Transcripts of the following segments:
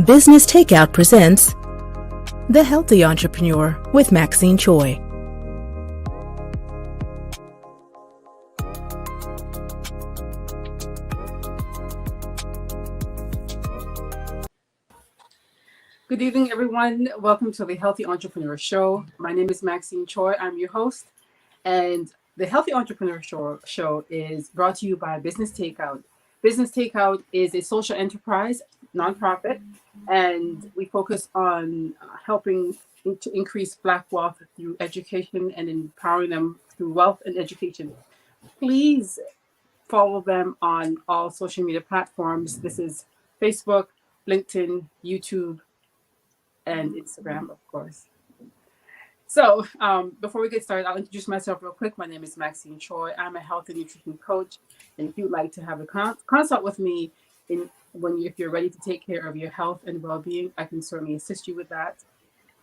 Business Takeout presents The Healthy Entrepreneur with Maxine Choy. Good evening, everyone. Welcome to the Healthy Entrepreneur Show. My name is Maxine Choy. I'm your host. And the Healthy Entrepreneur Show is brought to you by Business Takeout. Business Takeout is a social enterprise, nonprofit, and we focus on helping to increase Black wealth through education and empowering them through wealth and education. Please follow them on all social media platforms. This is Facebook, LinkedIn, YouTube, and Instagram, of course. So before we get started, I'll introduce myself real quick. My name is Maxine Choy. I'm a health and nutrition coach. And if you'd like to have a consult with me if you're ready to take care of your health and well-being, I can certainly assist you with that.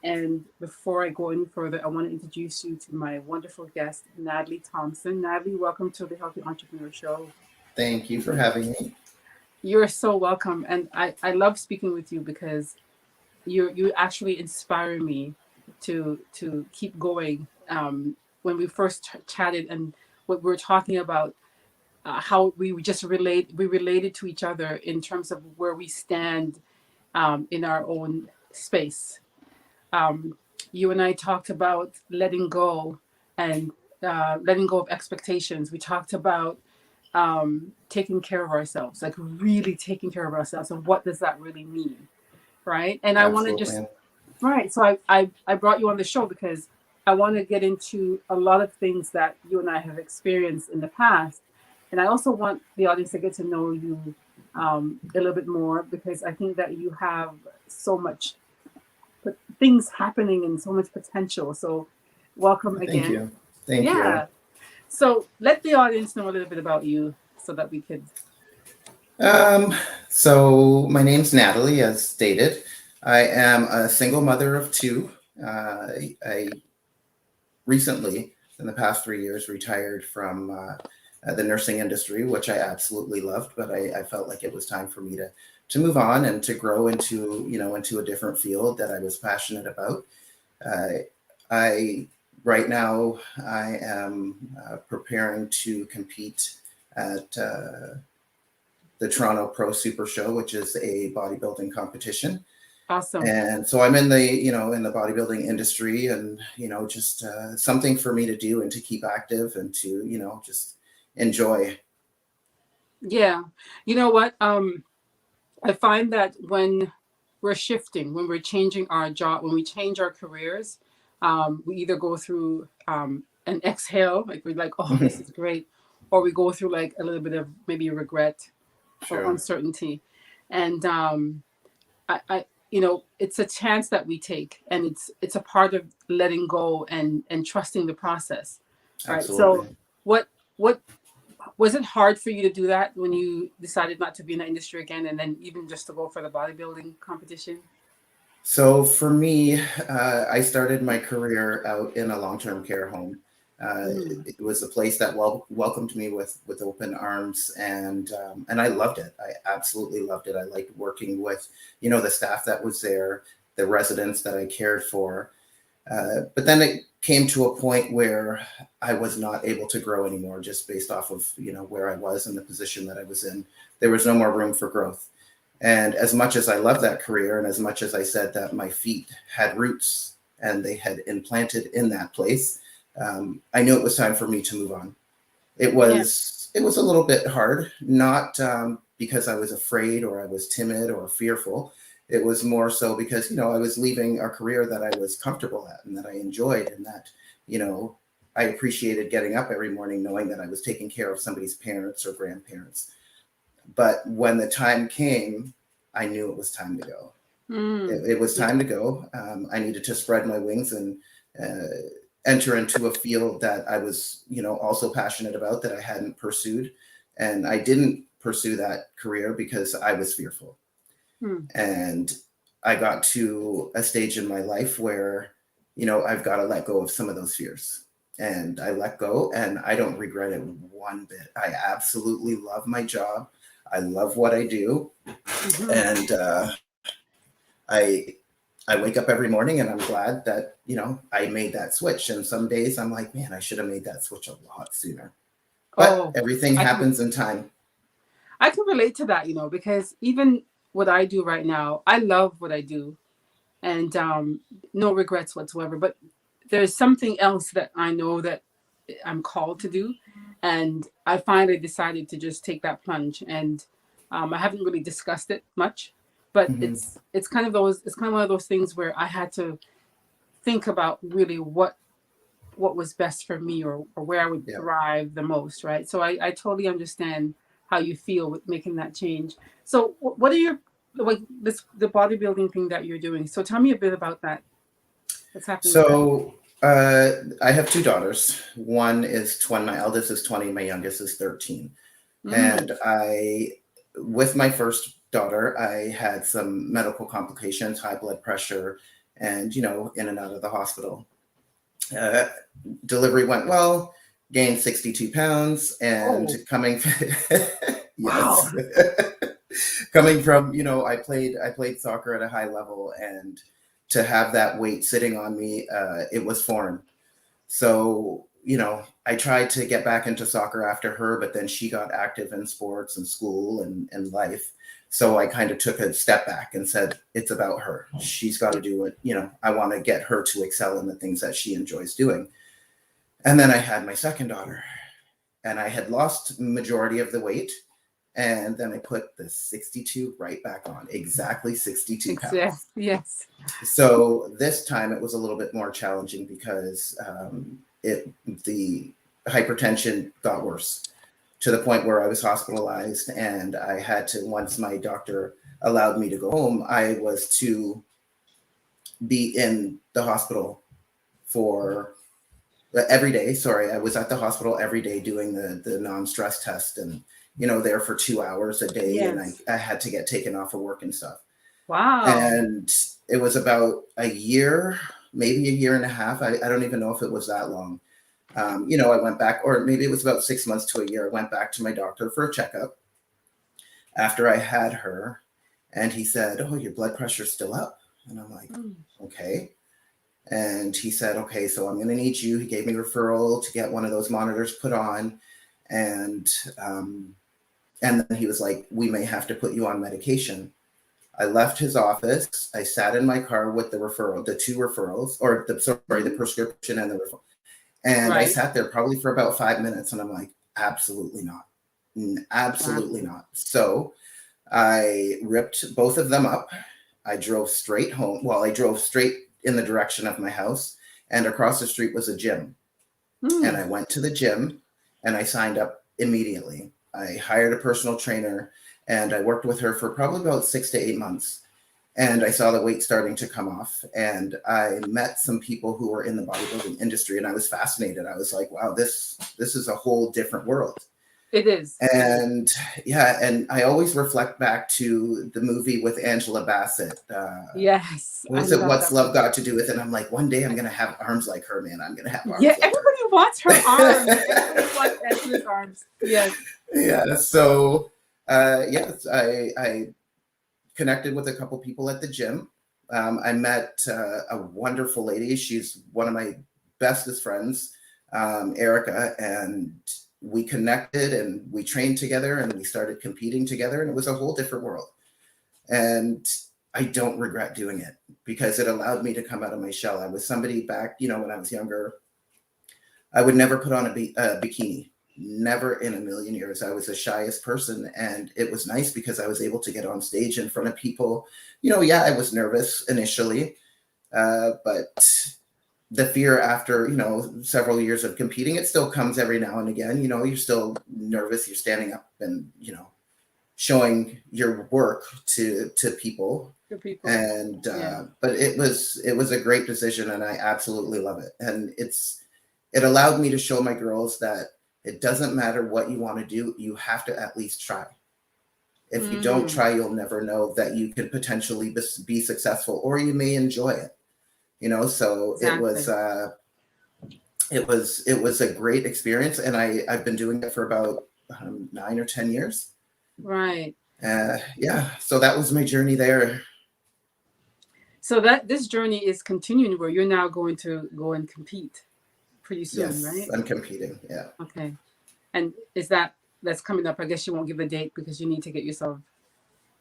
And before I go any further, I want to introduce you to my wonderful guest, Nathalee Thompson. Nathalee, welcome to the Healthy Entrepreneur Show. Thank you for having me. You're so welcome. And I love speaking with you because you actually inspire me to keep going. When we first chatted and what we were talking about, how we related to each other in terms of where we stand in our own space. You and I talked about letting go and letting go of expectations. We talked about taking care of ourselves, like really taking care of ourselves, and what does that really mean? Right. And I want to just, right. So I brought you on the show because I want to get into a lot of things that you and I have experienced in the past. And I also want the audience to get to know you a little bit more, because I think that you have so much things happening and so much potential. So welcome again. Thank you. So let the audience know a little bit about you so that we could. So my name's Nathalee, as stated. I am a single mother of two. I recently, in the past 3 years, retired from the nursing industry, which I absolutely loved, but I felt like it was time for me to move on and to grow into a different field that I was passionate about. Right now, I am preparing to compete at the Toronto Pro Super Show, which is a bodybuilding competition. Awesome. And so I'm in the bodybuilding industry, and just something for me to do and to keep active and to just enjoy. Yeah, you know what? I find that when we're shifting, when we're changing our job, when we change our careers, we either go through an exhale, like we're like, oh, this is great, or we go through like a little bit of maybe regret. Or uncertainty. And I it's a chance that we take, and it's a part of letting go and trusting the process. Right. Absolutely. So what was it hard for you to do that when you decided not to be in the industry again, and then even just to go for the bodybuilding competition? So for me, I started my career out in a long-term care home. It was a place that welcomed me with open arms, and I loved it. I absolutely loved it. I liked working with, the staff that was there, the residents that I cared for. But then it came to a point where I was not able to grow anymore, just based off of, where I was and the position that I was in. There was no more room for growth. And as much as I loved that career, and as much as I said that my feet had roots and they had implanted in that place, I knew it was time for me to move on. It was a little bit hard, not because I was afraid or I was timid or fearful. It was more so because, I was leaving a career that I was comfortable at and that I enjoyed, and that, I appreciated getting up every morning knowing that I was taking care of somebody's parents or grandparents. But when the time came, I knew it was time to go. It was time to go. I needed to spread my wings and enter into a field that I was, also passionate about, that I hadn't pursued. And I didn't pursue that career because I was fearful. And I got to a stage in my life where, I've got to let go of some of those fears. And I let go, and I don't regret it one bit. I absolutely love my job. I love what I do. And I wake up every morning and I'm glad that, I made that switch. And some days I'm like, man, I should have made that switch a lot sooner. But everything happens in time. I can relate to that, because even what I do right now, I love what I do and no regrets whatsoever. But there's something else that I know that I'm called to do. And I finally decided to just take that plunge. And I haven't really discussed it much, but it's kind of one of those things where I had to think about really what was best for me or where I would thrive the most, right? So I totally understand how you feel with making that change. So what are your, the bodybuilding thing that you're doing? So tell me a bit about that. What's happening? So I have two daughters. One is 20, my eldest is 20, my youngest is 13. And with my first daughter, I had some medical complications, high blood pressure, and, in and out of the hospital. Delivery went well, gained 62 pounds, and coming coming from, I played soccer at a high level, and to have that weight sitting on me, it was foreign. So, I tried to get back into soccer after her, but then she got active in sports and school and life. So I kind of took a step back and said, it's about her. She's got to do it. I want to get her to excel in the things that she enjoys doing. And then I had my second daughter, and I had lost majority of the weight. And then I put the 62 right back on, exactly 62 pounds. Yes. So this time it was a little bit more challenging because the hypertension got worse to the point where I was hospitalized, and I had to, once my doctor allowed me to go home, I was to be in the hospital for every day. I was at the hospital every day doing the non-stress test, and there for 2 hours a day. Yes. And I had to get taken off of work and stuff. Wow. And it was about a year, maybe a year and a half. I don't even know if it was that long. I went back, or maybe it was about 6 months to a year. I went back to my doctor for a checkup after I had her. And he said, "Oh, your blood pressure's still up." And I'm like, okay. And he said, "Okay, so I'm going to need you." He gave me referral to get one of those monitors put on. And then he was like, "We may have to put you on medication." I left his office. I sat in my car with the two referrals, or the prescription and the referral. And I sat there probably for about 5 minutes, and I'm like, absolutely not. Absolutely not. So I ripped both of them up. I drove straight home. Well, I drove straight in the direction of my house, and across the street was a gym. And I went to the gym and I signed up immediately. I hired a personal trainer, and I worked with her for probably about 6 to 8 months. And I saw the weight starting to come off, and I met some people who were in the bodybuilding industry, and I was fascinated. I was like, wow, this is a whole different world. It is. And and I always reflect back to the movie with Angela Bassett. Yes. What was it? What's Love Got to Do with It? And I'm like, one day I'm going to have arms like her, man. I'm going to have arms like everybody wants her arms. Everybody wants Angela's arms. Yes. Yeah. So, I connected with a couple people at the gym. I met a wonderful lady. She's one of my bestest friends, Erica, and we connected and we trained together and we started competing together, and it was a whole different world. And I don't regret doing it because it allowed me to come out of my shell. I was somebody back, when I was younger, I would never put on a bikini. Never in a million years. I was the shyest person, and it was nice because I was able to get on stage in front of people. I was nervous initially, but the fear after, several years of competing, it still comes every now and again. You're still nervous. You're standing up and, showing your work to people. And, but it was a great decision, and I absolutely love it. And it allowed me to show my girls that it doesn't matter what you want to do. You have to at least try. If you don't try, you'll never know that you could potentially be successful, or you may enjoy it. So exactly. It was a great experience, and I've been doing it for about 9 or 10 years. Right. So that was my journey there. So that this journey is continuing where you're now going to go and compete pretty soon, Yes, right? I'm competing. Yeah. Okay. And that's coming up? I guess you won't give a date because you need to get yourself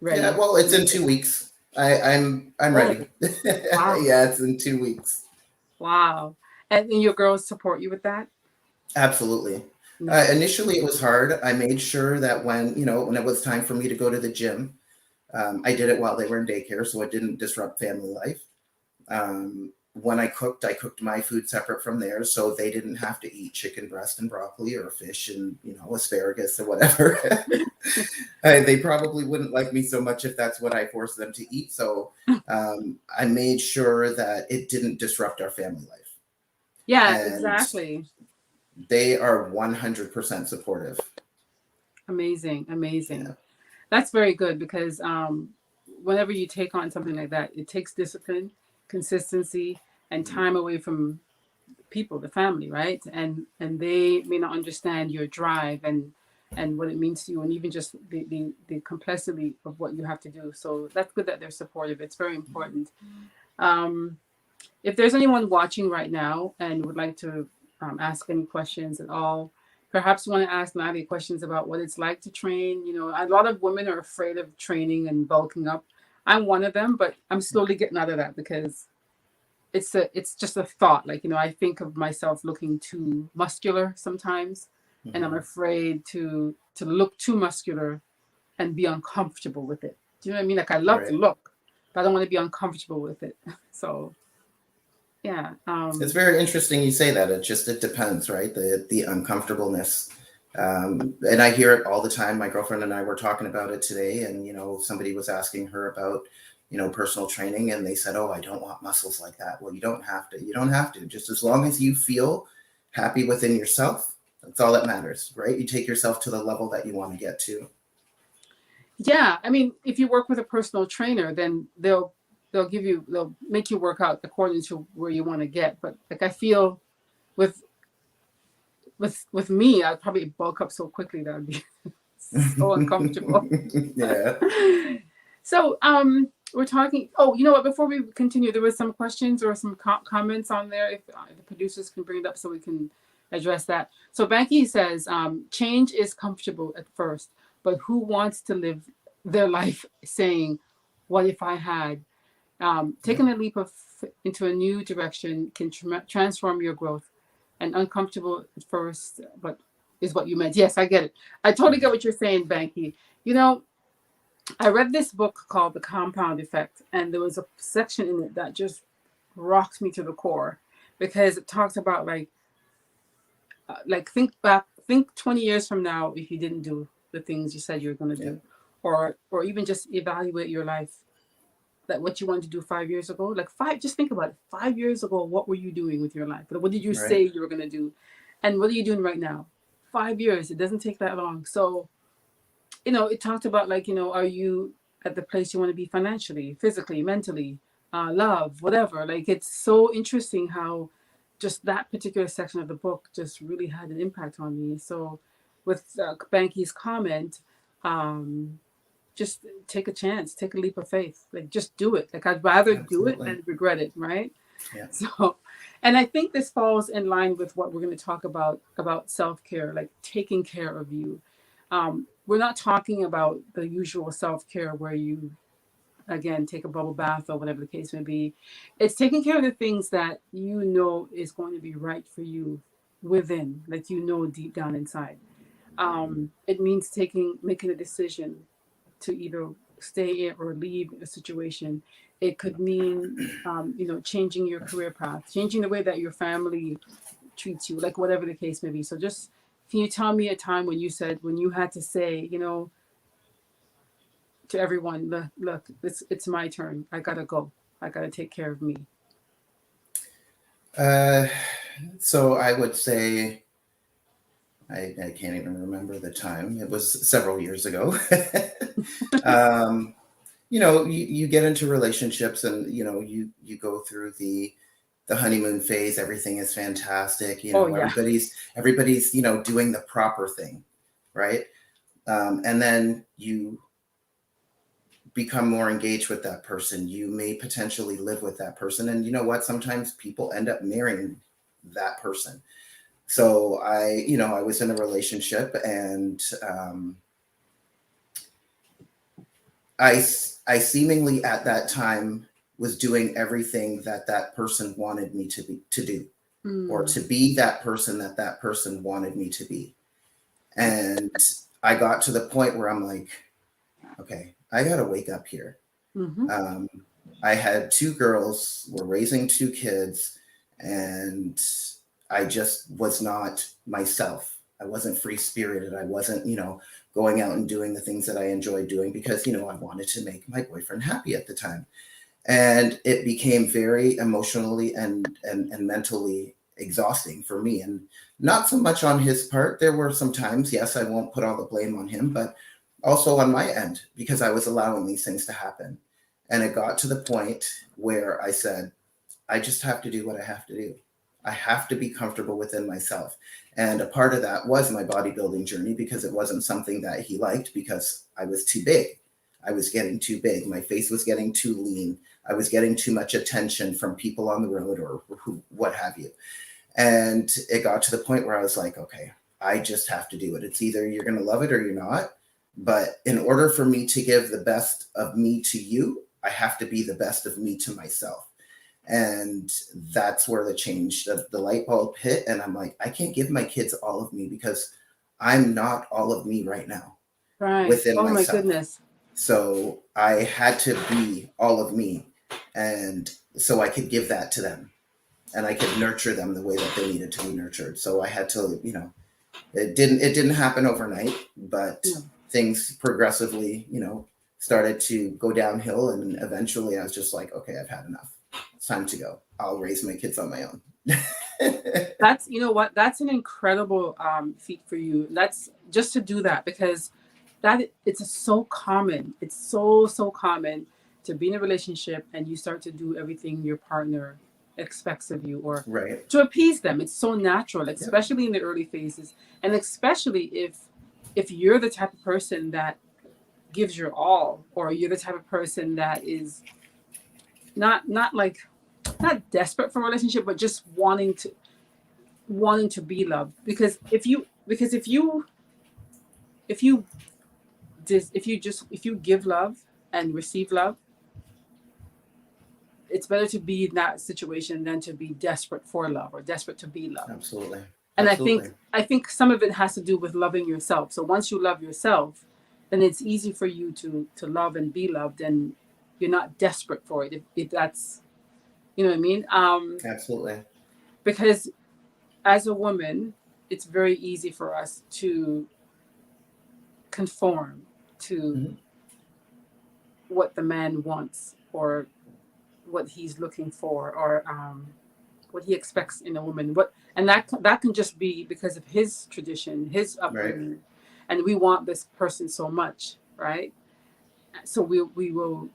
Yeah, ready. well, it's in 2 weeks. I'm Oh, ready. wow. Yeah, it's in 2 weeks. Wow. And your girls support you with that? Absolutely. Nice. Initially, it was hard. I made sure that when it was time for me to go to the gym, I did it while they were in daycare, so it didn't disrupt family life. When I cooked my food separate from theirs, so they didn't have to eat chicken breast and broccoli or fish and asparagus or whatever. They probably wouldn't like me so much if that's what I forced them to eat. So I made sure that it didn't disrupt our family life, Yeah, and exactly. they are 100% supportive. Amazing. Yeah. Amazing. That's very good because whenever you take on something like that, it takes discipline, consistency, and time away from people, the family, right? And they may not understand your drive and what it means to you, and even just the complexity of what you have to do. So that's good that they're supportive. It's very important. Um, if there's anyone watching right now and would like to ask any questions at all, perhaps you want to ask Nadia questions about what it's like to train. You know, a lot of women are afraid of training and bulking up. I'm one of them, but I'm slowly getting out of that because it's just a thought. Like, I think of myself looking too muscular sometimes, and I'm Mhm. afraid to look too muscular and be uncomfortable with it. Do you know what I mean? Like, I love to Right. look, but I don't want to be uncomfortable with it. So yeah. It's very interesting you say that. It depends, right? The uncomfortableness. And I hear it all the time. My girlfriend and I were talking about it today, and somebody was asking her about personal training, and they said, "Oh, I don't want muscles like that." Well, you don't have to. You don't have to. Just as long as you feel happy within yourself, that's all that matters, right? You take yourself to the level that you want to get to. Yeah, I mean, if you work with a personal trainer, then they'll make you work out according to where you want to get. But like, I feel with with me, I'd probably bulk up so quickly that I'd be so uncomfortable. Yeah. So we're talking. Oh, you know what? Before we continue, there was some questions or some comments on there. If the producers can bring it up so we can address that. So Banky says, change is comfortable at first, but who wants to live their life saying, "What if I had?" Yeah. Taking a leap into a new direction can transform your growth. And uncomfortable at first, but is what you meant. Yes, I get it. I totally get what you're saying, Banky. You know, I read this book called The Compound Effect, and there was a section in it that just rocked me to the core because it talks about like think 20 years from now if you didn't do the things you said you were going to Yeah. do, or even just evaluate your life, like what you wanted to do 5 years ago. Like just think about it. 5 years ago, what were you doing with your life? What did you say Right. you were going to do, and what are you doing right now? 5 years. It doesn't take that long. So it talked about like, are you at the place you want to be financially, physically, mentally, love, whatever. Like, it's so interesting how just that particular section of the book just really had an impact on me. So with Banky's comment, um, just take a chance, take a leap of faith, like just do it. Like, I'd rather do it Absolutely. than regret it, right? Yeah. So, and I think this falls in line with what we're going to talk about self-care, like taking care of you. We're not talking about the usual self-care where you again take a bubble bath or whatever the case may be. It's taking care of the things that is going to be right for you within, like deep down inside. It means making a decision to either stay in or leave a situation. It could mean, changing your career path, changing the way that your family treats you, like whatever the case may be. So just, can you tell me a time when you had to say, to everyone, look, it's my turn. I gotta go. I gotta take care of me. Uh, so I would say I can't even remember the time. It was several years ago. You get into relationships, and you go through the honeymoon phase. Everything is fantastic. Oh yeah. Everybody's doing the proper thing, right? And then you become more engaged with that person. You may potentially live with that person. And you know what? Sometimes people end up marrying that person. So I was in a relationship, and I seemingly at that time was doing everything that that person wanted me to do, or to be that person that that person wanted me to be. And I got to the point where I'm like, okay, I got to wake up here. Um, I had two girls, we're raising two kids, and I just was not myself. I wasn't free spirited. I wasn't, going out and doing the things that I enjoyed doing because, I wanted to make my boyfriend happy at the time. And it became very emotionally and mentally exhausting for me. And not so much on his part. There were some times, yes, I won't put all the blame on him, but also on my end, because I was allowing these things to happen. And it got to the point where I said, I just have to do what I have to do. I have to be comfortable within myself. And a part of that was my bodybuilding journey, because it wasn't something that he liked, because I was too big. I was getting too big. My face was getting too lean. I was getting too much attention from people on the road or what have you. And it got to the point where I was like, okay, I just have to do it. It's either you're going to love it or you're not. But in order for me to give the best of me to you, I have to be the best of me to myself. And that's where the change, the light bulb hit. And I'm like, I can't give my kids all of me, because I'm not all of me right now within myself. My goodness. So I had to be all of me. And so I could give that to them, and I could nurture them the way that they needed to be nurtured. So I had to, it didn't happen overnight, but things progressively, started to go downhill. And eventually I was just like, okay, I've had enough. It's time to go. I'll raise my kids on my own. That's, that's an incredible feat for you. That's just to do that, because it's so common. It's so common to be in a relationship and you start to do everything your partner expects of you, or right, to appease them. It's so natural, especially in the early phases. And especially if you're the type of person that gives your all, or you're the type of person that is not desperate for a relationship, but just wanting to be loved. Because if you give love and receive love, it's better to be in that situation than to be desperate for love or desperate to be loved. Absolutely. And Absolutely. I think some of it has to do with loving yourself. So once you love yourself, then it's easy for you to love and be loved, and you're not desperate for it. If that's, you know what I mean? Absolutely. Because as a woman, it's very easy for us to conform to what the man wants, or what he's looking for, or what he expects in a woman. And that can just be because of his tradition, his upbringing, right. And we want this person so much, right? So we will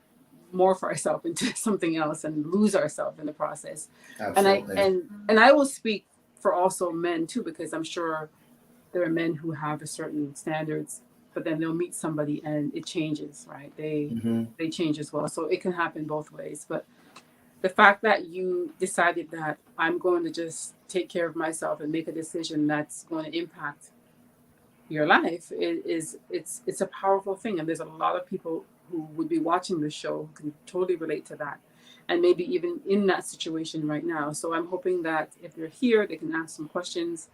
morph ourselves into something else and lose ourselves in the process. Absolutely. And I will speak for also men too, because I'm sure there are men who have a certain standards, but then they'll meet somebody and it changes, right? They change as well. So it can happen both ways. But the fact that you decided that I'm going to just take care of myself and make a decision that's going to impact your life it's a powerful thing. And there's a lot of people who would be watching this show who can totally relate to that, and maybe even in that situation right now. So I'm hoping that if they're here, they can ask some questions,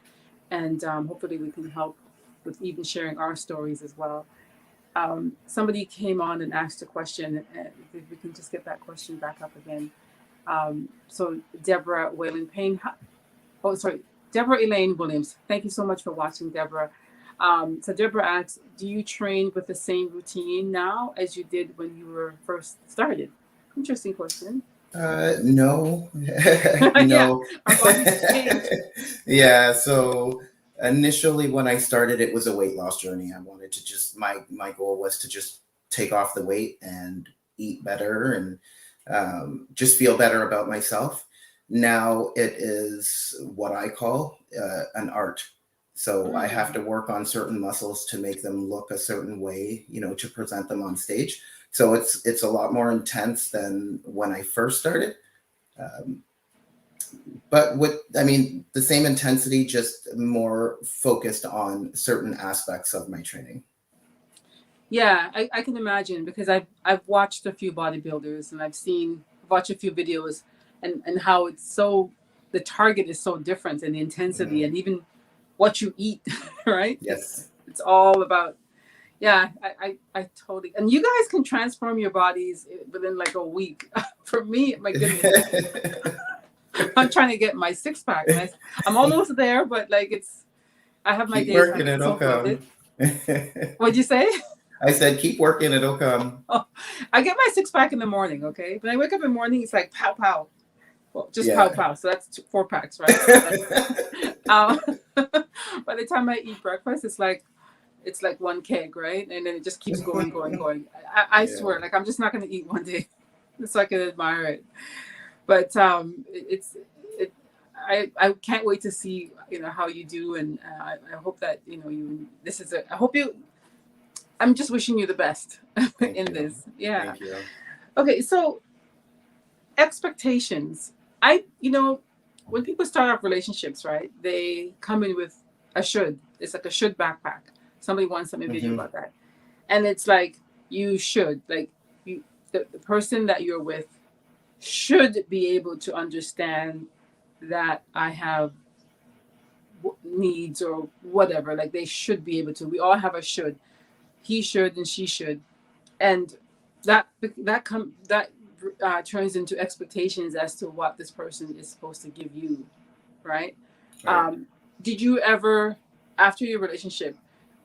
and hopefully we can help with even sharing our stories as well. Somebody came on and asked a question, and if we can just get that question back up again. So Deborah Whalen Payne, Deborah Elaine Williams. Thank you so much for watching, Deborah. So Deborah asks, do you train with the same routine now as you did when you were first started? Interesting question. No. No. Our bodies change. Yeah. So initially when I started, it was a weight loss journey. I wanted to just, my goal was to just take off the weight and eat better and just feel better about myself. Now it is what I call an art. So I have to work on certain muscles to make them look a certain way, to present them on stage. So it's a lot more intense than when I first started. But the same intensity, just more focused on certain aspects of my training. Yeah, I can imagine, because I've watched a few bodybuilders, and watched a few videos, and how the target is so different, and the intensity, and even what you eat, right? Yes. It's all about, yeah, I totally, and you guys can transform your bodies within like a week. For me, my goodness, I'm trying to get my six pack, and I'm almost there, but like I have my Keep days working, I'm it'll so bloated. come. What'd you say? I said, keep working, it'll come. Oh, I get my six pack in the morning, okay? When I wake up in the morning, it's like pow pow. Well, just pow pow. So that's 4 packs, right? By the time I eat breakfast, it's like one keg, right? And then it just keeps going. I swear, like I'm just not going to eat one day, so I can admire it. But I can't wait to see how you do, and I hope that I'm just wishing you the best in this. Yeah. Thank you. Okay, so expectations. When people start off relationships, right, they come in with a should. It's like a should backpack. Somebody once sent me a video about that. And it's like, you should, like, the person that you're with should be able to understand that I have needs or whatever. Like, they should be able to. We all have a should. He should and she should, and that turns into expectations as to what this person is supposed to give you, right? Did you ever, after your relationship,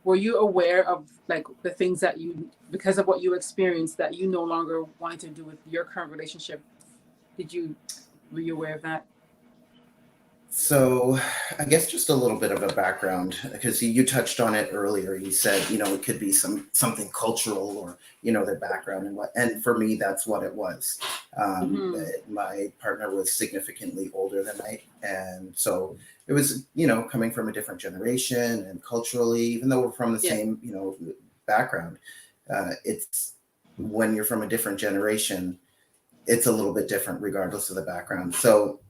were you aware of like the things that because of what you experienced, that you no longer wanted to do with your current relationship? Were you aware of that? So I guess just a little bit of a background, because you touched on it earlier. You said, it could be something cultural, or, their background, and for me, that's what it was. My partner was significantly older than I, and so it was, coming from a different generation, and culturally, even though we're from the same, background, it's when you're from a different generation, it's a little bit different regardless of the background. So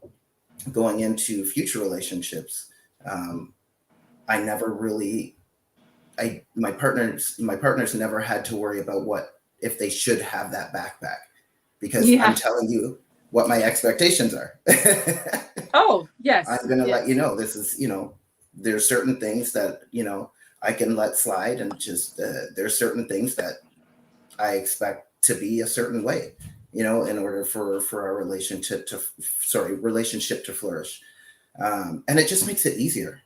going into future relationships, I never really, my partners never had to worry about what if they should have that backpack, because I'm telling you what my expectations are. Oh, yes. I'm going to let you know, this is, there's certain things that, I can let slide, and just, there's certain things that I expect to be a certain way, in order for our relationship to flourish. And it just makes it easier.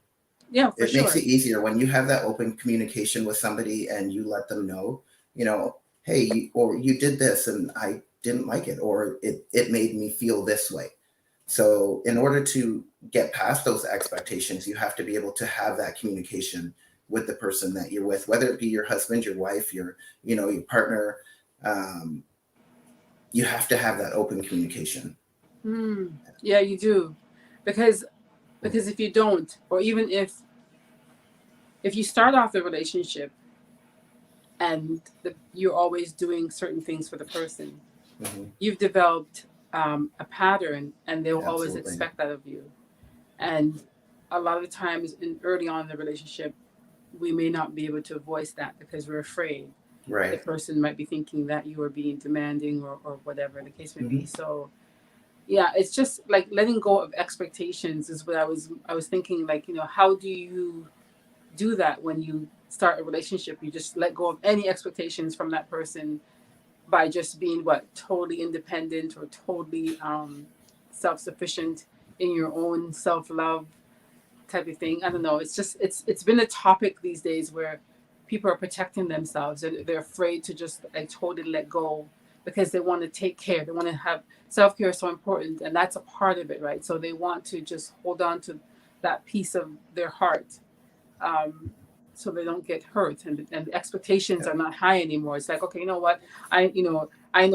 Yeah, for sure. Makes it easier when you have that open communication with somebody, and you let them know, hey, or you did this and I didn't like it, or it made me feel this way. So in order to get past those expectations, you have to be able to have that communication with the person that you're with, whether it be your husband, your wife, your partner. You have to have that open communication. Yeah, you do. Because if you don't, or even if you start off the relationship and you're always doing certain things for the person, you've developed a pattern, and they'll always expect that of you. And a lot of the times early on in the relationship, we may not be able to voice that because we're afraid. Right. The person might be thinking that you are being demanding, or whatever the case may be. So yeah, it's just like letting go of expectations is what I was thinking, like, how do you do that when you start a relationship? You just let go of any expectations from that person by just being totally independent, or totally self-sufficient in your own self-love type of thing. I don't know. It's just it's been a topic these days where people are protecting themselves, and they're afraid to just totally let go, because they want to take care. They want to have self-care is so important, and that's a part of it, right? So they want to just hold on to that piece of their heart, so they don't get hurt, and the expectations are not high anymore. It's like, okay, you know what? I know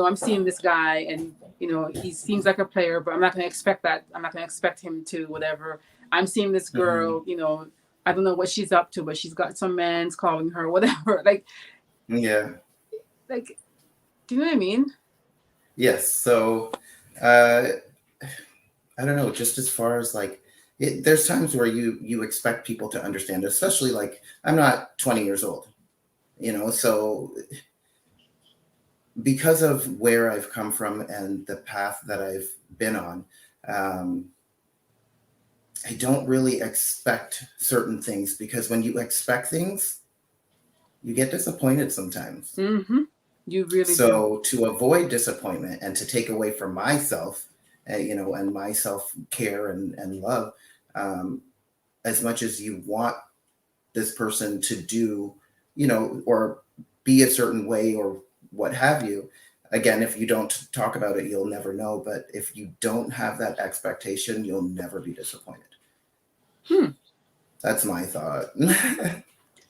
I'm seeing this guy, and he seems like a player, but I'm not going to expect that. I'm not going to expect him to whatever. I'm seeing this girl, I don't know what she's up to, but she's got some man's calling her, whatever. Like Do you know what I mean? Yes. So, uh, I don't know, just as far as like, there's times where you expect people to understand, especially like I'm not 20 years old, so because of where I've come from and the path that I've been on, um, I don't really expect certain things, because when you expect things, you get disappointed sometimes. Mm-hmm. You really do. So to avoid disappointment and to take away from myself, and my self care and love, um, as much as you want this person to do, or be a certain way or what have you. Again, if you don't talk about it, you'll never know. But if you don't have that expectation, you'll never be disappointed. That's my thought.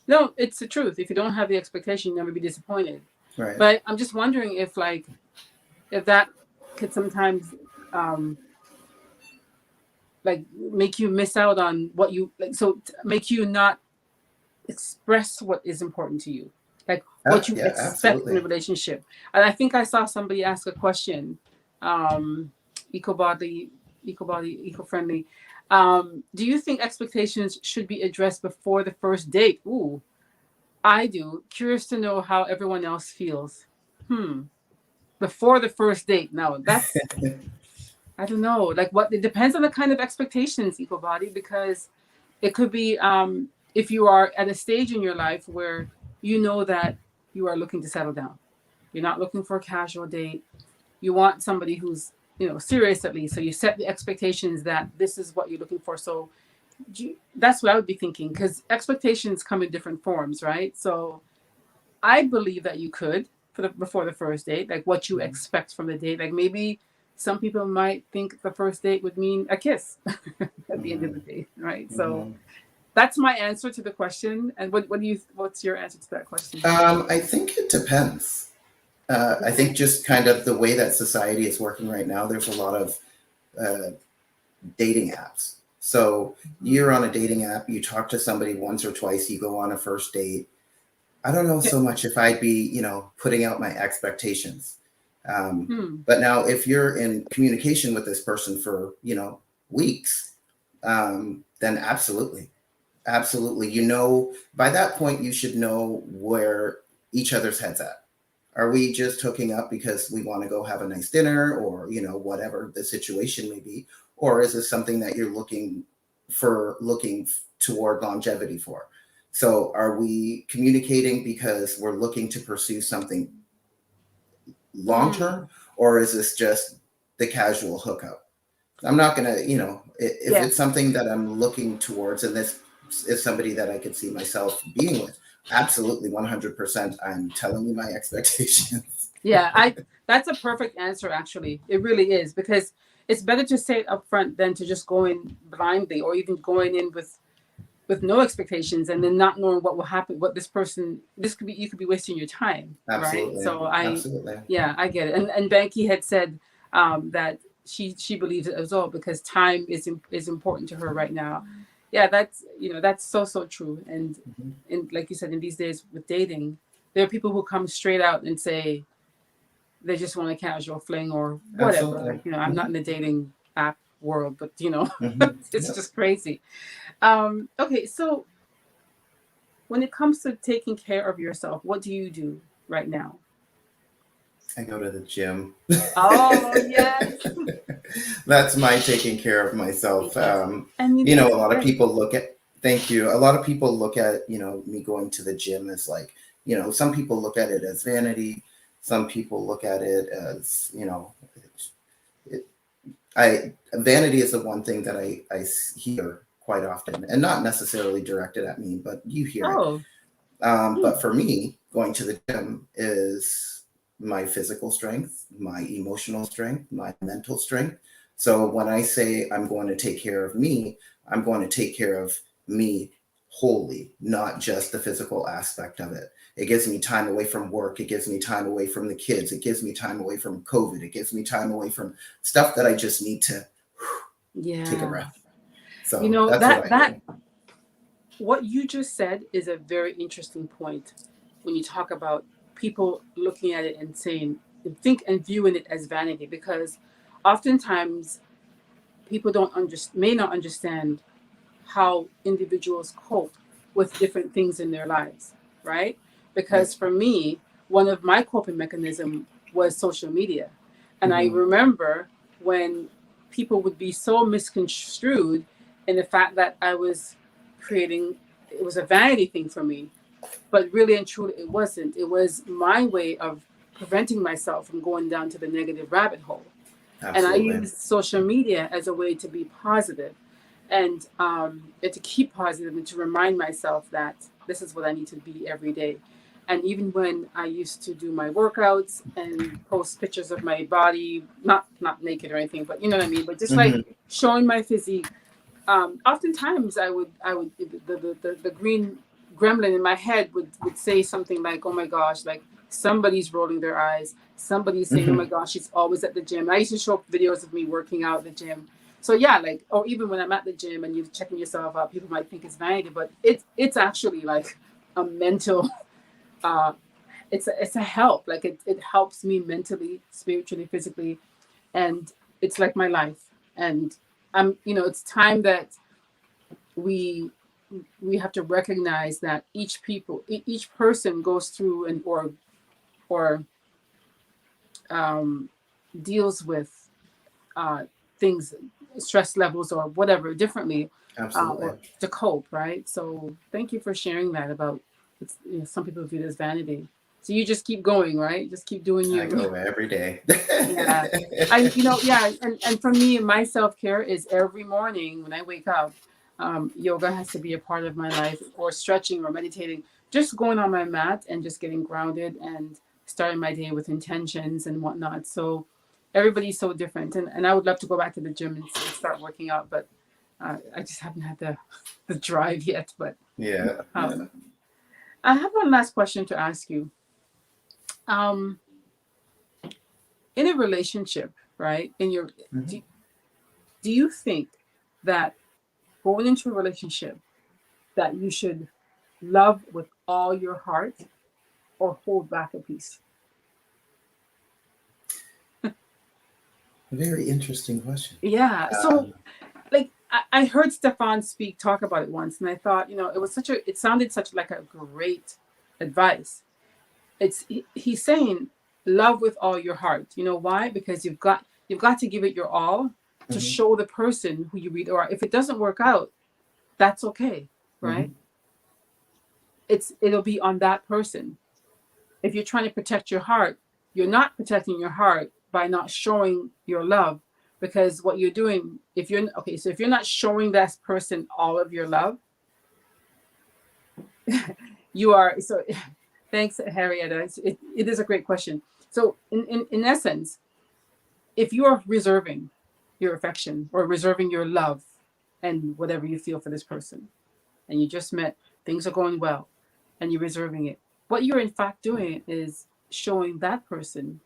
No, it's the truth. If you don't have the expectation, you'll never be disappointed. Right. But I'm just wondering if that could sometimes make you miss out on what you like, so make you not express what is important to you, like what you Yeah, expect absolutely. in a relationship. And I think I saw somebody ask a question, eco-body, eco-friendly. Do you think expectations should be addressed before the first date? Ooh, I do. Curious to know how everyone else feels. Before the first date. Now that's, I don't know. Like, what, it depends on the kind of expectations, eco-body, because it could be, if you are at a stage in your life where you know that you are looking to settle down. You're not looking for a casual date. You want somebody who's, serious at least. So you set the expectations that this is what you're looking for. So that's what I would be thinking, because expectations come in different forms, right? So I believe that you could, before the first date, like what you expect from the date. Like maybe some people might think the first date would mean a kiss at the end of the day, right? So that's my answer to the question. And what's your answer to that question? I think it depends. I think just kind of the way that society is working right now, there's a lot of dating apps. So you're on a dating app, you talk to somebody once or twice, you go on a first date. I don't know so much if I'd be, putting out my expectations. But now if you're in communication with this person for, weeks, then absolutely. Absolutely. By that point, you should know where each other's head's at. Are we just hooking up because we want to go have a nice dinner, or, whatever the situation may be? Or is this something that you're looking toward longevity for? So are we communicating because we're looking to pursue something long-term, or is this just the casual hookup? I'm not going to, if it's something that I'm looking towards, and this is somebody that I could see myself being with, absolutely 100%, I'm telling you my expectations. Yeah, that's a perfect answer, actually. It really is, because it's better to say it up front than to just go in blindly, or even going in with no expectations and then not knowing what will happen, you could be wasting your time. Absolutely. Right? So Absolutely. I get it. And Banky had said that she believes it as well, because time is important to her right now. Yeah, that's so true. And like you said, in these days with dating, there are people who come straight out and say they just want a casual fling or whatever. Absolutely. I'm not in the dating app world, but it's just crazy. Okay, so when it comes to taking care of yourself, what do you do right now? I go to the gym. Oh, yes. That's my taking care of myself. And a lot of people thank you. A lot of people look at, me going to the gym as like, some people look at it as vanity. Some people look at it as, vanity is the one thing that I hear quite often, and not necessarily directed at me, but you hear it. But for me, going to the gym is my physical strength, my emotional strength, my mental strength. So when I say I'm going to take care of me, I'm going to take care of me wholly, not just the physical aspect of it. It gives me time away from work. It gives me time away from the kids. It gives me time away from COVID. It gives me time away from stuff that I just need to take a breath. So that's what you just said is a very interesting point when you talk about people looking at it and saying, think and viewing it as vanity, because oftentimes people may not understand how individuals cope with different things in their lives, right? Yeah. Because for me, one of my coping mechanism was social media. And I Mm-hmm. remember when people would be so misconstrued in the fact that I was creating, it was a vanity thing for me, but really and truly it wasn't. It was my way of preventing myself from going down to the negative rabbit hole. And I Absolutely. use social media as a way to be positive and to keep positive and to remind myself that this is what I need to be every day. And even when I used to do my workouts and post pictures of my body, not naked or anything, but you know what I mean, but just like Mm-hmm. showing my physique, oftentimes I would the green gremlin in my head would say something like, "Oh my gosh, like somebody's rolling their eyes, somebody's saying, oh my Mm-hmm. gosh, she's always at the gym." And I used to show videos of me working out at the gym. So yeah, like, or even when I'm at the gym and you're checking yourself out, people might think it's vanity, but it's actually like a mental uh it's a help. Like it helps me mentally, spiritually, physically, and it's like my life. And it's time that we we have to recognize that each person goes through and or um, deals with uh, things, stress levels or whatever differently, Absolutely. or to cope, right? So thank you for sharing that about some people view it as vanity. So you just keep going, right? Just keep doing I you. go every day. Yeah. Yeah. And for me, my self care is every morning when I wake up. Yoga has to be a part of my life, or stretching or meditating, just going on my mat and just getting grounded and starting my day with intentions and whatnot. So everybody's so different. And I would love to go back to the gym and start working out, but I just haven't had the drive yet. But Yeah. Yeah. um, I have one last question to ask you. Um, in a relationship, right? Mhm. Do you think that going into a relationship that you should love with all your heart or hold back a piece? Very interesting question. Yeah. So Um, like I heard Stefan talk about it once, and I thought, it sounded such like a great advice. He's saying love with all your heart. You know why? Because you've got to give it your all to mhm, show the person who you read, or if it doesn't work out, that's okay, right? mhm. It'll be on that person. If you're trying to protect your heart, you're not protecting your heart by not showing your love, because what you're doing, if you're not showing that person all of your love, you are so. Thanks, Harrietta. It is a great question. So in essence, if you are reserving your affection or reserving your love and whatever you feel for this person, and you just met, things are going well, and you're reserving it, what you're in fact doing is showing that person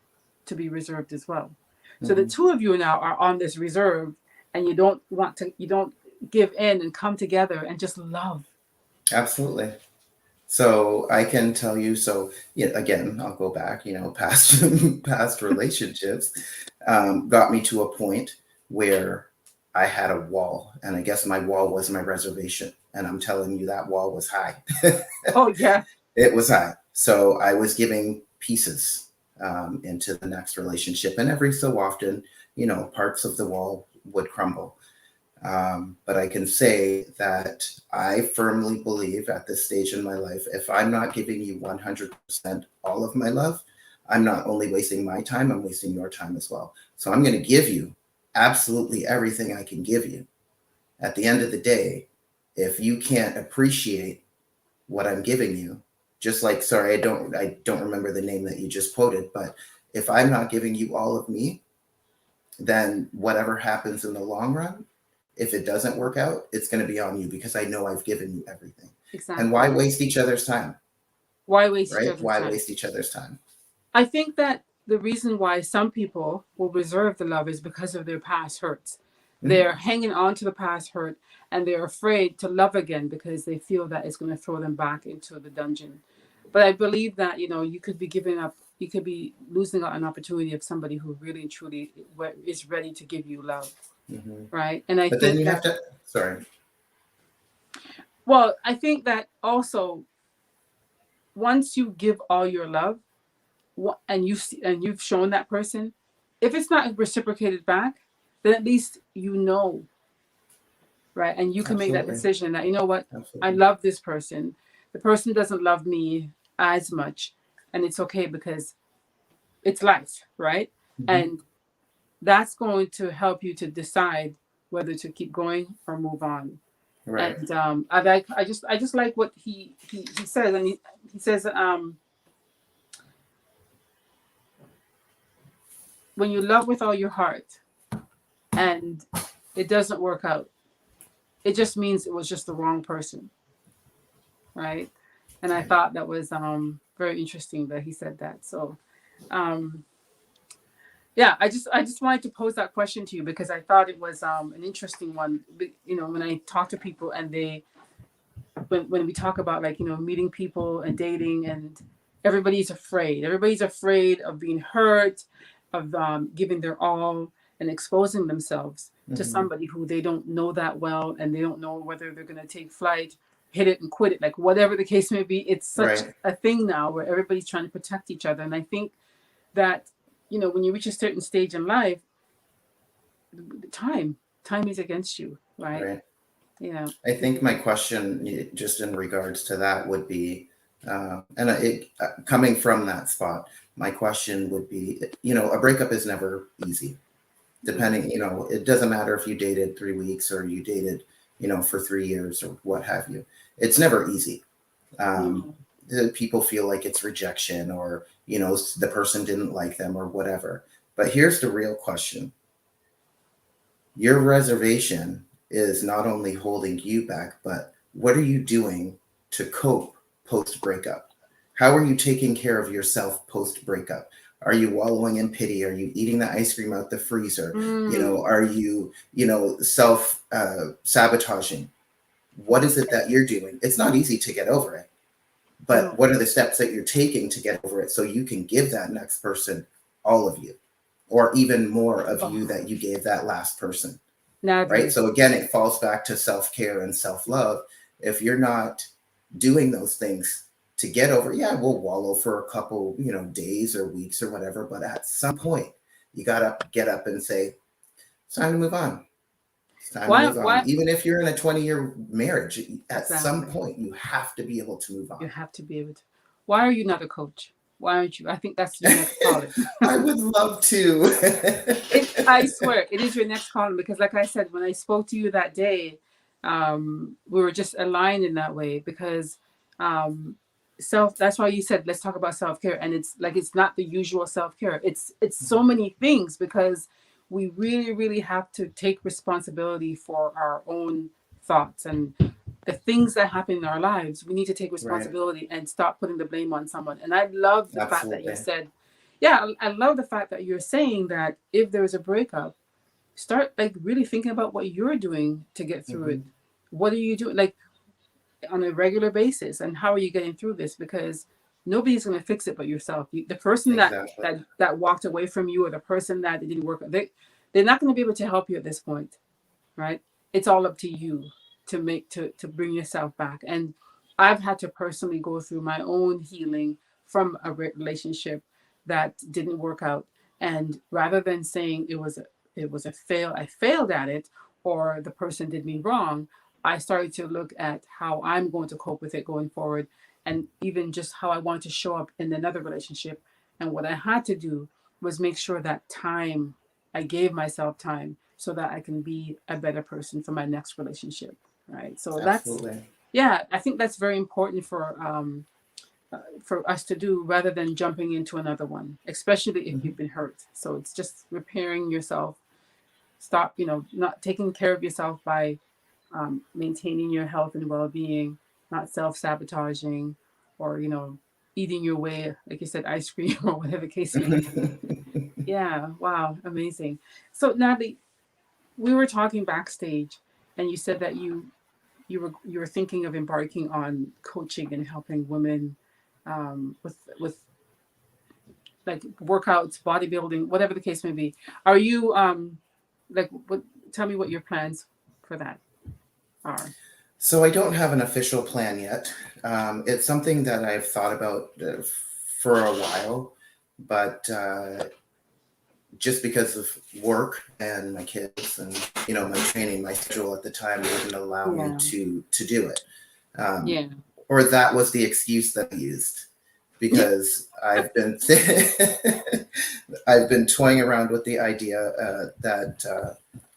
to be reserved as well. So the Mhm. two of you now are on this reserve, and you don't give in and come together and just love. Absolutely. So I can tell you, so yeah, again, I'll go back, past past relationships got me to a point where I had a wall. And I guess my wall was my reservation. And I'm telling you, that wall was high. Oh yeah. It was high. So I was giving pieces into the next relationship. And every so often, parts of the wall would crumble. But I can say that I firmly believe at this stage in my life, if I'm not giving you 100% all of my love, I'm not only wasting my time, I'm wasting your time as well. So I'm going to give you absolutely everything I can give you. At the end of the day, if you can't appreciate what I'm giving you, just like, sorry, I don't remember the name that you just quoted, but if I'm not giving you all of me, then whatever happens in the long run, if it doesn't work out, it's going to be on you because I know I've given you everything. And why Exactly. waste each other's time, Why waste each right? other's Why time? waste each other's time? I think that the reason why some people will reserve the love is because of their past hurts. Mhm. They're hanging on to the past hurt, and they're afraid to love again because they feel that it's going to throw them back into the dungeon. But I believe that, you could be giving up you could be losing out an opportunity of somebody who really and truly is ready to give you love, right? And I But then think you have that, to, sorry. well, I think that also once you give all your love, and you've shown that person, if it's not reciprocated back, then at least you know, right? And you can make that Absolutely. decision that, you know what, I Absolutely. love this person. The person doesn't love me as much, and it's okay because it's life, right? And that's going to help you to decide whether to keep going or move on. Right. And I just like what he says, and he says, when you love with all your heart and it doesn't work out, it just means it was just the wrong person, right? And I thought that was very interesting that he said that. So um yeah, I just wanted to pose that question to you because I thought it was an interesting one. You know, when I talk to people and when we talk about, like, you know, meeting people and dating, and everybody's afraid of being hurt, of giving their all and exposing themselves to somebody who they don't know that well, and they don't know whether they're going to take flight, hit it and quit it, like whatever the case may be. It's such Right. a thing now where everybody's trying to protect each other. And I think that, you know, when you reach a certain stage in life, time is against you, right? Right. Yeah. I think my question, just in regards to that, would be, coming from that spot, my question would be, you know, a breakup is never easy. Depending, you know, it doesn't matter if you dated 3 weeks or you dated, you know, for 3 years or what have you. It's never easy. Mhm. People feel like it's rejection, or, you know, the person didn't like them or whatever. But here's the real question. Your reservation is not only holding you back, but what are you doing to cope post breakup? How are you taking care of yourself post breakup? Are you wallowing in pity? Are you eating the ice cream out the freezer? You know, Mm. are you, you know, self sabotaging? What is it that you're doing? It's not easy to get over it, but No, what are the steps that you're taking to get over it so you can give that next person all of you, or even more of you oh, that you gave that last person? Right? Natalie. So again, it falls back to self-care and self-love. If you're not doing those things to get over, yeah, we'll wallow for a couple, you know, days or weeks or whatever, but at some point, you got to get up and say, it's time to move on. It's time to Why? move on. Why? Even if you're in a 20-year marriage, at some Exactly. point, you have to be able to move You on. have to be able to. Why are you not a coach? Why aren't you? I think that's your next calling. I would love to. I swear, it is your next calling because, like I said, when I spoke to you that day, we were just aligned in that way because um, self. That's why you said let's talk about self care, and it's like it's not the usual self care. It's so many things because we really really have to take responsibility for our own thoughts and the things that happen in our lives. We need to take Right. responsibility and stop putting the blame on someone. And I love the fact that you Absolutely. said, yeah, I love the fact that you're saying that if there is a breakup, start like really thinking about what you're doing to get through it. Mhm. What are you doing like on a regular basis, and how are you getting through this? Because nobody's going to fix it but yourself. The person Exactly. that walked away from you, or the person that it didn't work, they're not going to be able to help you at this point, right? It's all up to you to bring yourself back. And I've had to personally go through my own healing from a relationship that didn't work out. And rather than saying it was a fail, I failed at it, or the person did me wrong, I started to look at how I'm going to cope with it going forward, and even just how I want to show up in another relationship. And what I had to do was make sure that I gave myself time so that I can be a better person for my next relationship. Right. So that's, Absolutely. yeah, I think that's very important for us to do rather than jumping into another one, especially if Mhm. you've been hurt. So it's just repairing yourself. Stop, not taking care of yourself by maintaining your health and well-being, not self-sabotaging, or eating your way, like you said, ice cream or whatever the case may be. Yeah, wow, amazing. So Natalie, we were talking backstage, and you said that you were thinking of embarking on coaching and helping women with like workouts, bodybuilding, whatever the case may be. Are you like what? Tell me what your plans for that are. So I don't have an official plan yet. It's something that I've thought about for a while, but just because of work and my kids and my training, my schedule at the time wouldn't allow me Yeah. to do it. Yeah. Or that was the excuse that I used, because I've been I've been toying around with the idea that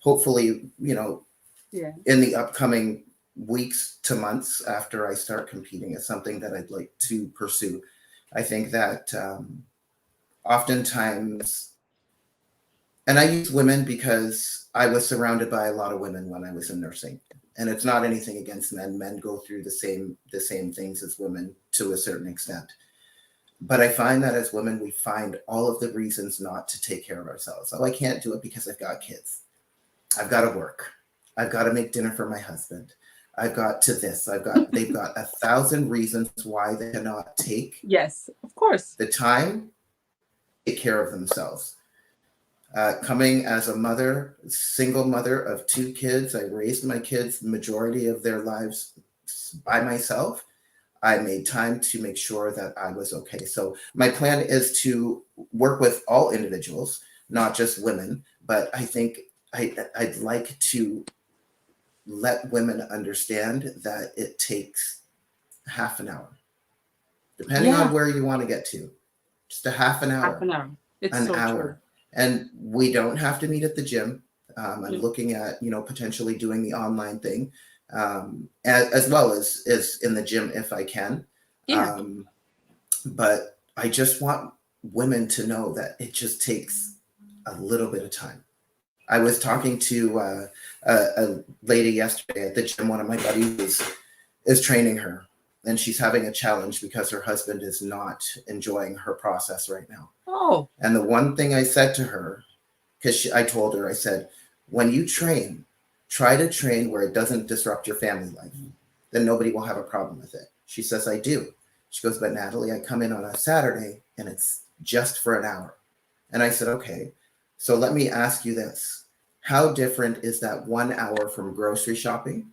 hopefully Yeah. in the upcoming weeks to months after I start competing is something that I'd like to pursue. I think that oftentimes, and I use women because I was surrounded by a lot of women when I was in nursing. And it's not anything against men. Men go through the same things as women to a certain extent. But I find that as women, we find all of the reasons not to take care of ourselves. Oh, I can't do it because I've got kids. I've got to work. I've got to make dinner for my husband. I've got to this. They've got 1,000 reasons why they cannot take Yes, of course. the time to take care of themselves. Coming as a mother, single mother of 2 kids, I raised my kids the majority of their lives by myself. I made time to make sure that I was okay. So my plan is to work with all individuals, not just women, but I think I'd like to let women understand that it takes half an hour, depending on where you want to get to, just a half an hour. Half an hour. It's an so hour. true. And we don't have to meet at the gym. I'm looking at, potentially doing the online thing, as well as in the gym if I can. Yeah. But I just want women to know that it just takes a little bit of time. I was talking to a lady yesterday at the gym. One of my buddies is training her, and she's having a challenge because her husband is not enjoying her process right now. Oh. And the one thing I said to her, because I told her, I said, when you train, try to train where it doesn't disrupt your family life. Then nobody will have a problem with it. She says, I do. She goes, but Nathalee, I come in on a Saturday and it's just for an hour. And I said, okay, so let me ask you this. How different is that 1 hour from grocery shopping?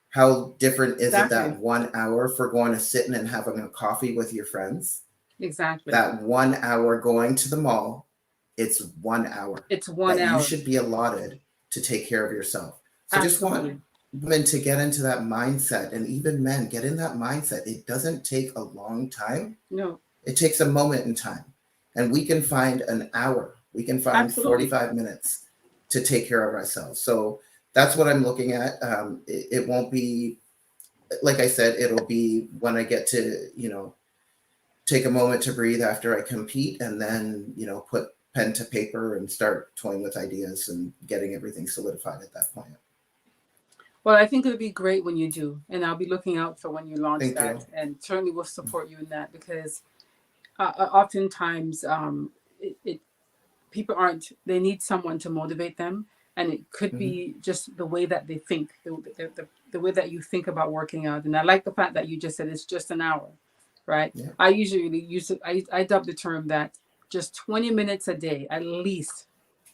How different is it that 1 hour for going to sit and having a coffee with your friends? Exactly. That 1 hour going to the mall, it's 1 hour. It's 1 hour. You should be allotted to take care of yourself. So I just want women to get into that mindset, and even men get in that mindset. It doesn't take a long time. No. It takes a moment in time. And we can find an hour. We can find 45 minutes to take care of ourselves. So that's what I'm looking at. It won't be, like I said, it'll be when I get to, take a moment to breathe after I compete, and then, put pen to paper and start toying with ideas and getting everything solidified at that point. Well, I think it'll be great when you do, and I'll be looking out for when you launch that, and certainly will support you in that, because oftentimes people they need someone to motivate them, and it could be just the way that they think, the way that you think about working out. And I like the fact that you just said it's just an hour, right? Yeah. I usually use it. I dub the term that just 20 minutes a day, at least,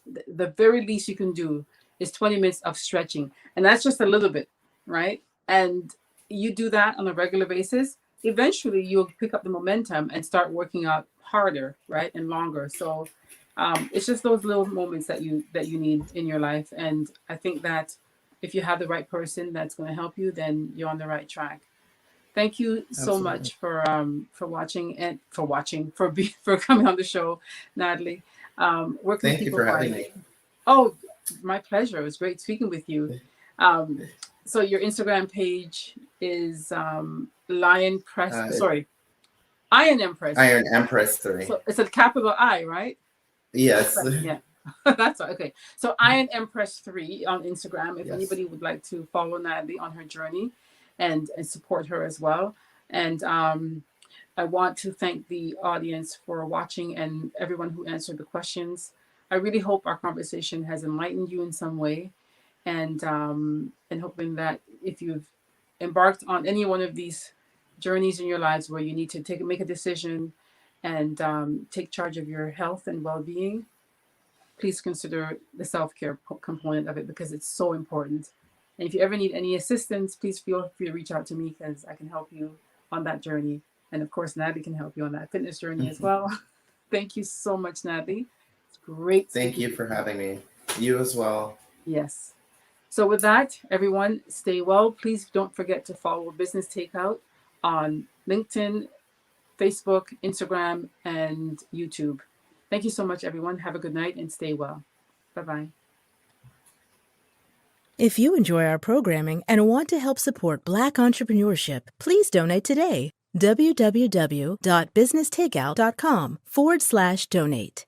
the very least you can do is 20 minutes of stretching. And that's just a little bit, right? And you do that on a regular basis, eventually you'll pick up the momentum and start working out harder, right? And longer. So it's just those little moments that you need in your life. And I think that if you have the right person that's going to help you, then you're on the right track. Thank you so much for watching and for coming on the show, Nathalee. Where can people find you? Oh, my pleasure. It was great speaking with you. So your Instagram page is Iron Empress 3. Iron Empress 3. So it's a capital I, right? Yes. Yeah. That's right. Okay. So Iron Empress 3 on Instagram. If anybody would like to follow Nathalee on her journey and support her as well. And I want to thank the audience for watching and everyone who answered the questions. I really hope our conversation has enlightened you in some way, and hoping that if you've embarked on any one of these journeys in your lives where you need to make a decision and take charge of your health and well-being, please consider the self-care component of it, because it's so important. And if you ever need any assistance, please feel free to reach out to me, because I can help you on that journey. And of course, Nathalee can help you on that fitness journey as well. Thank you so much, Nathalee. It's great. Thank you for having me. You as well. Yes. So with that, everyone, stay well. Please don't forget to follow Business Takeout on LinkedIn, Facebook, Instagram, and YouTube. Thank you so much, everyone. Have a good night and stay well. Bye-bye. If you enjoy our programming and want to help support Black entrepreneurship, please donate today. www.businesstakeout.com/donate.